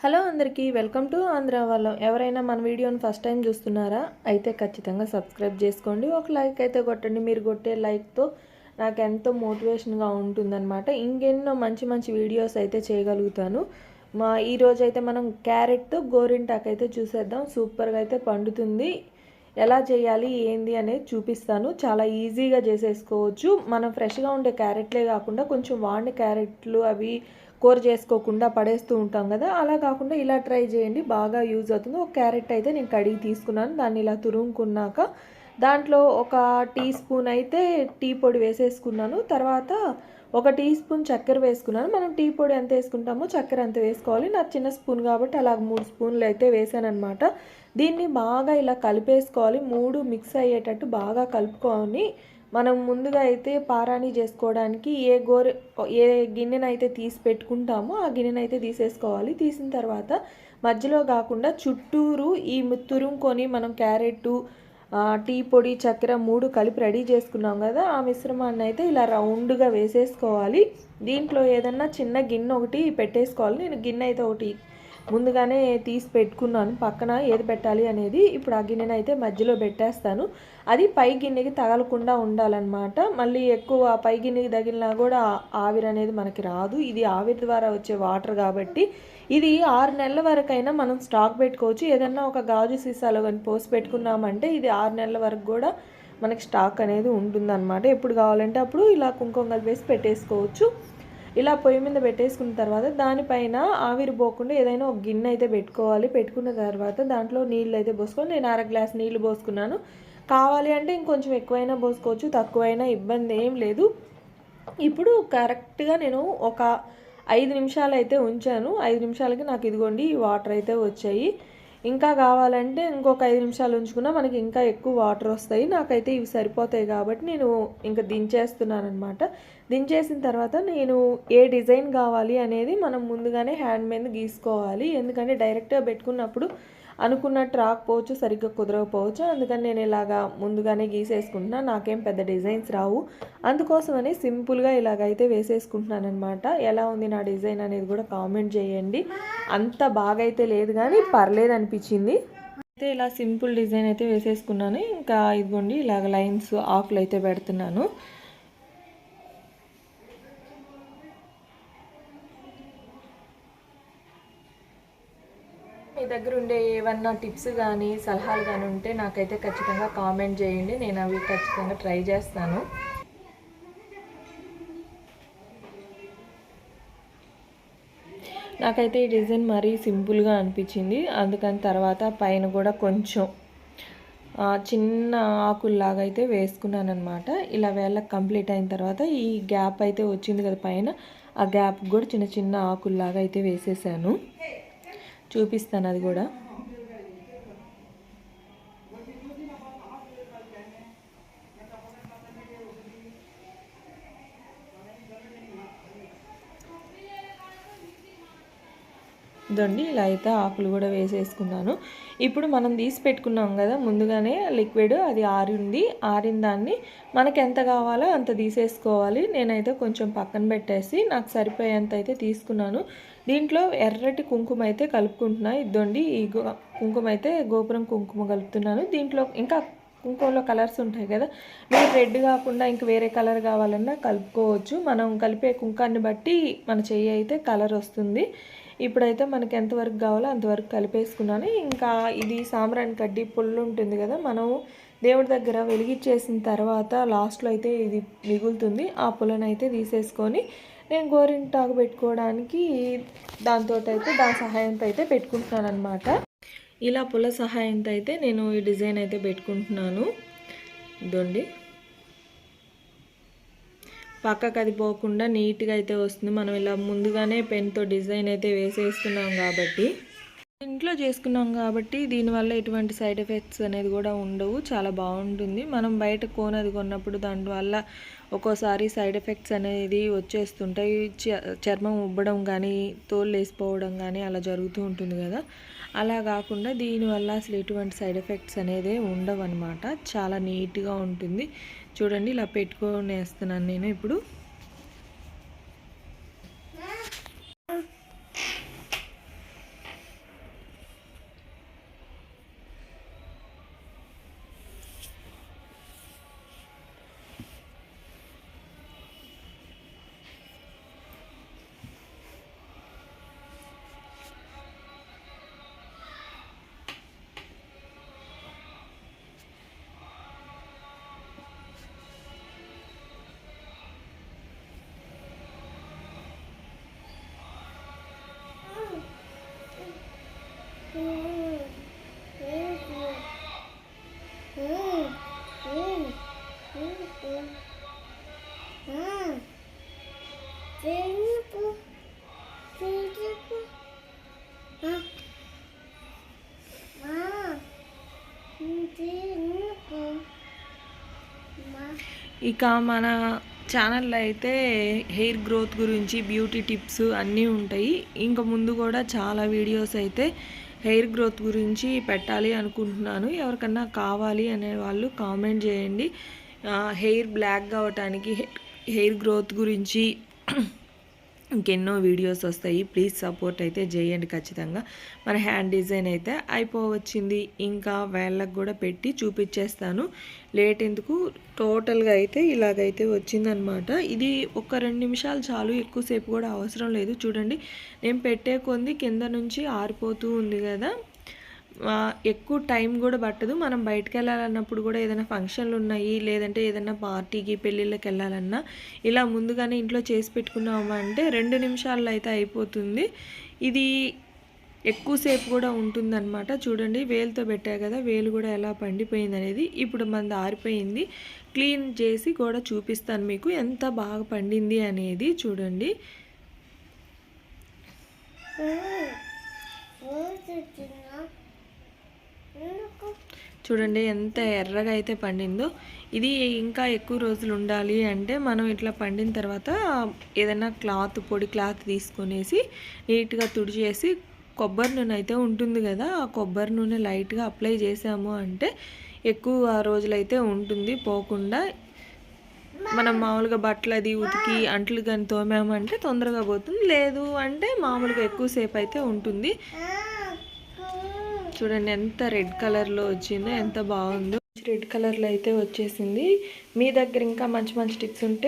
Hello అందరికీ welcome to Andhra వాళ్ళం. ఎవరైనా మన వీడియోని ఫస్ట్ టైం చూస్తున్నారా అయితే ఖచ్చితంగా సబ్స్క్రైబ్ చేసుకోండి. ఒక లైక్ అయితే కొట్టండి. మీరు కొట్టే లైక్తో నాకు ఎంతో మోటివేషన్గా ఉంటుందన్నమాట. ఇంకెన్నో మంచి మంచి వీడియోస్ అయితే చేయగలుగుతాను. ఈరోజు అయితే మనం క్యారెట్తో గోరింటాకు అయితే చూసేద్దాం. సూపర్గా అయితే పండుతుంది. ఎలా చేయాలి ఏంది అనేది చూపిస్తాను. చాలా ఈజీగా చేసేసుకోవచ్చు. మనం ఫ్రెష్గా ఉండే క్యారెట్లే కాకుండా కొంచెం వాడిన క్యారెట్లు అవి కూర చేసుకోకుండా పడేస్తూ ఉంటాం కదా, అలా కాకుండా ఇలా ట్రై చేయండి, బాగా యూజ్ అవుతుంది. ఒక క్యారెట్ అయితే నేను కడిగి తీసుకున్నాను. దాన్ని ఇలా తురుముకున్నాక దాంట్లో ఒక టీ స్పూన్ అయితే టీ పొడి వేసేసుకున్నాను. తర్వాత ఒక టీ స్పూన్ చక్కెర వేసుకున్నాను. మనం టీ పొడి ఎంత వేసుకుంటామో చక్కెర అంత వేసుకోవాలి. నాకు చిన్న స్పూన్ కాబట్టి అలాగ 3 స్పూన్లు అయితే వేసాను అనమాట. దీన్ని బాగా ఇలా కలిపేసుకోవాలి. 3 మిక్స్ అయ్యేటట్టు బాగా కలుపుకొని మనం ముందుగా అయితే పారాణి చేసుకోవడానికి ఏ గిన్నెనైతే తీసి పెట్టుకుంటామో ఆ గిన్నెనైతే తీసేసుకోవాలి. తీసిన తర్వాత మధ్యలో కాకుండా చుట్టూరు ఈ తురుముకొని మనం క్యారెట్టు టీ పొడి చక్కెర 3 కలిపి రెడీ చేసుకున్నాం కదా, ఆ మిశ్రమాన్ని అయితే ఇలా రౌండ్గా వేసేసుకోవాలి. దీంట్లో ఏదన్నా చిన్న గిన్నె ఒకటి పెట్టేసుకోవాలి. నేను గిన్నె అయితే ఒకటి ముందుగానే తీసి పెట్టుకున్నాను పక్కన, ఏది పెట్టాలి అనేది. ఇప్పుడు ఆ గిన్నెని అయితే మధ్యలో పెట్టేస్తాను. అది పై గిన్నెకి తగలకుండా ఉండాలన్నమాట. మళ్ళీ ఎక్కువ పై గిన్నెకి తగిలినా కూడా ఆవిరి అనేది మనకి రాదు. ఇది ఆవిరి ద్వారా వచ్చే వాటర్ కాబట్టి ఇది 6 నెలల వరకైనా మనం స్టాక్ పెట్టుకోవచ్చు. ఏదన్నా ఒక గాజు సీసాలో కానీ పోసి పెట్టుకున్నామంటే ఇది 6 నెలల వరకు కూడా మనకి స్టాక్ అనేది ఉంటుందన్నమాట. ఎప్పుడు కావాలంటే అప్పుడు ఇలా కుంకుమ కలిపేసి పెట్టేసుకోవచ్చు. ఇలా పొయ్యి మీద పెట్టేసుకున్న తర్వాత దానిపైన ఆవిరి పోకుండా ఏదైనా ఒక గిన్నె అయితే పెట్టుకోవాలి. పెట్టుకున్న తర్వాత దాంట్లో నీళ్ళు అయితే పోసుకొని నేను 1/2 గ్లాస్ నీళ్ళు పోసుకున్నాను. కావాలి అంటే ఇంకొంచెం ఎక్కువైనా పోసుకోవచ్చు, తక్కువైనా ఇబ్బంది ఏం లేదు. ఇప్పుడు కరెక్ట్గా నేను ఒక 5 నిమిషాలు అయితే ఉంచాను. 5 నిమిషాలకి నాకు ఇదిగోండి ఈ వాటర్ అయితే వచ్చాయి. ఇంకా కావాలంటే ఇంకొక 5 నిమిషాలు ఉంచుకున్నా మనకి ఇంకా ఎక్కువ వాటర్ వస్తాయి. నాకైతే ఇవి సరిపోతాయి కాబట్టి నేను ఇంకా దించేస్తున్నాను అనమాట. దించేసిన తర్వాత నేను ఏ డిజైన్ కావాలి అనేది మనం ముందుగానే హ్యాండ్ మీద గీసుకోవాలి. ఎందుకంటే డైరెక్ట్గా పెట్టుకున్నప్పుడు అనుకున్నట్టు రాకపోవచ్చు, సరిగ్గా కుదరకపోవచ్చు. అందుకని నేను ఇలాగా ముందుగానే గీసేసుకుంటున్నాను. నాకేం పెద్ద డిజైన్స్ రావు, అందుకోసమని సింపుల్గా ఇలాగైతే వేసేసుకుంటున్నాను అనమాట. ఎలా ఉంది నా డిజైన్ అనేది కూడా కామెంట్ చేయండి. అంత బాగా అయితే లేదు కానీ పర్లేదు అనిపించింది. అయితే ఇలా సింపుల్ డిజైన్ అయితే వేసేసుకున్నాను. ఇంకా ఇదిగోండి ఇలాగ లైన్స్ ఆకులు అయితే పెడుతున్నాను. మీ దగ్గర ఉండే ఏమన్నా టిప్స్ కానీ సలహాలు కానీ ఉంటే నాకైతే ఖచ్చితంగా కామెంట్ చేయండి. నేను అవి ఖచ్చితంగా ట్రై చేస్తాను. నాకైతే ఈ డిజైన్ మరీ సింపుల్గా అనిపించింది. అందుకని తర్వాత పైన కూడా కొంచెం చిన్న ఆకుల్లాగా అయితే వేసుకున్నాను అనమాట. ఇలా వేళ్ళకి కంప్లీట్ అయిన తర్వాత ఈ గ్యాప్ అయితే వచ్చింది కదా పైన, ఆ గ్యాప్ కూడా చిన్న చిన్న ఆకుల్లాగా అయితే వేసేసాను. చూపిస్తాను అది కూడా. ఇదండి ఇలా అయితే ఆకులు కూడా వేసేసుకున్నాను. ఇప్పుడు మనం తీసి పెట్టుకున్నాం కదా ముందుగానే లిక్విడ్, అది ఆరిన దాన్ని మనకి ఎంత కావాలో అంత తీసేసుకోవాలి. నేనైతే కొంచెం పక్కన పెట్టేసి నాకు సరిపోయేంత అయితే తీసుకున్నాను. దీంట్లో ఎర్రటి కుంకుమ అయితే కలుపుకుంటున్నా. ఇదండి ఈ కుంకుమ అయితే గోపురం కుంకుమ కలుపుతున్నాను. దీంట్లో ఇంకా కుంకుమలో కలర్స్ ఉంటాయి కదా, మీరు రెడ్ కాకుండా ఇంక వేరే కలర్ కావాలన్నా కలుపుకోవచ్చు. మనం కలిపే కుంకాన్ని బట్టి మన చెయ్యి అయితే కలర్ వస్తుంది. ఇప్పుడైతే మనకి ఎంతవరకు కావాలో అంతవరకు కలిపేసుకున్నాను. ఇంకా ఇది సాంబ్రాణి కడ్డీ పుల్ల ఉంటుంది కదా, మనం దేవుడి దగ్గర వెలిగించేసిన తర్వాత లాస్ట్లో అయితే ఇది మిగులుతుంది. ఆ పుల్లను అయితే తీసేసుకొని నేను గోరింటాకు పెట్టుకోవడానికి దాని సహాయంతో అయితే పెట్టుకుంటున్నాను అనమాట. ఇలా పుల్ల సహాయంతో అయితే నేను ఈ డిజైన్ అయితే పెట్టుకుంటున్నాను. ఇదండి పక్కకు అది పోకుండా నీట్గా అయితే వస్తుంది. మనం ఇలా ముందుగానే పెన్తో డిజైన్ అయితే వేసేస్తున్నాం కాబట్టి, ఇంట్లో చేసుకున్నాం కాబట్టి దీనివల్ల ఎటువంటి సైడ్ ఎఫెక్ట్స్ అనేది కూడా ఉండవు. చాలా బాగుంటుంది. మనం బయట కోనది కొన్నప్పుడు దానివల్ల ఒక్కోసారి సైడ్ ఎఫెక్ట్స్ అనేది వచ్చేస్తుంటాయి. చర్మం ఉబ్బడం కానీ తోలు వేసిపోవడం కానీ అలా జరుగుతూ ఉంటుంది కదా, అలా కాకుండా దీనివల్ల అసలు ఎటువంటి సైడ్ ఎఫెక్ట్స్ అనేది ఉండవు అనమాట. చాలా నీట్గా ఉంటుంది. చూడండి ఇలా పెట్టుకొని వేస్తున్నాను నేను ఇప్పుడు. ఇక మన ఛానల్లో అయితే హెయిర్ గ్రోత్ గురించి బ్యూటీ టిప్స్ అన్నీ ఉంటాయి. ఇంకా ముందు కూడా చాలా వీడియోస్ అయితే హెయిర్ గ్రోత్ గురించి పెట్టాలి అనుకుంటున్నాను. ఎవరికన్నా కావాలి అనే వాళ్ళు కామెంట్ చేయండి. హెయిర్ బ్లాక్ కావటానికి హెయిర్ గ్రోత్ గురించి ఇంకెన్నో వీడియోస్ వస్తాయి. ప్లీజ్ సపోర్ట్ అయితే చేయండి ఖచ్చితంగా. మన హ్యాండ్ డిజైన్ అయితే అయిపోవచ్చింది. ఇంకా వేళ్ళకు కూడా పెట్టి చూపించేస్తాను. లేట్ ఎందుకు, టోటల్గా అయితే ఇలాగైతే వచ్చిందనమాట. ఇది ఒక 2 నిమిషాలు చాలు, ఎక్కువసేపు కూడా అవసరం లేదు. చూడండి, నేను పెట్టే కొంది కింద నుంచి ఆరిపోతూ ఉంది కదా, ఎక్కువ టైం కూడా పట్టదు. మనం బయటకు వెళ్ళాలన్నప్పుడు కూడా ఏదైనా ఫంక్షన్లు ఉన్నాయి, లేదంటే ఏదైనా పార్టీకి పెళ్ళిళ్ళకి వెళ్ళాలన్నా ఇలా ముందుగానే ఇంట్లో చేసి పెట్టుకున్నామంటే 2 నిమిషాల్లో అయితే అయిపోతుంది. ఇది ఎక్కువసేపు కూడా ఉంటుందన్నమాట. చూడండి, వేలుతో పెట్టా కదా, వేలు కూడా ఎలా పండిపోయింది అనేది. ఇప్పుడు మనది ఆరిపోయింది. క్లీన్ చేసి కూడా చూపిస్తాను మీకు ఎంత బాగా పండింది అనేది. చూడండి, చూడండి ఎంత ఎర్రగా అయితే పండిందో. ఇది ఇంకా ఎక్కువ రోజులు ఉండాలి అంటే మనం ఇట్లా పండిన తర్వాత ఏదైనా క్లాత్, పొడి క్లాత్ తీసుకొనేసి నీట్గా తుడిచేసి, కొబ్బరి నూనె అయితే ఉంటుంది కదా, ఆ కొబ్బరి నూనె లైట్గా అప్లై చేసాము అంటే ఎక్కువ రోజులైతే ఉంటుంది పోకుండా. మనం మామూలుగా బట్టలు అది ఉతికి అంట్లు కానీ తోమామంటే తొందరగా పోతుంది, లేదు అంటే మామూలుగా ఎక్కువసేపు అయితే ఉంటుంది. చూడండి ఎంత రెడ్ కలర్లో వచ్చిందో, ఎంత బాగుందో. రెడ్ కలర్లో అయితే వచ్చేసింది. మీ దగ్గర ఇంకా మంచి మంచి టిప్స్ ఉంటే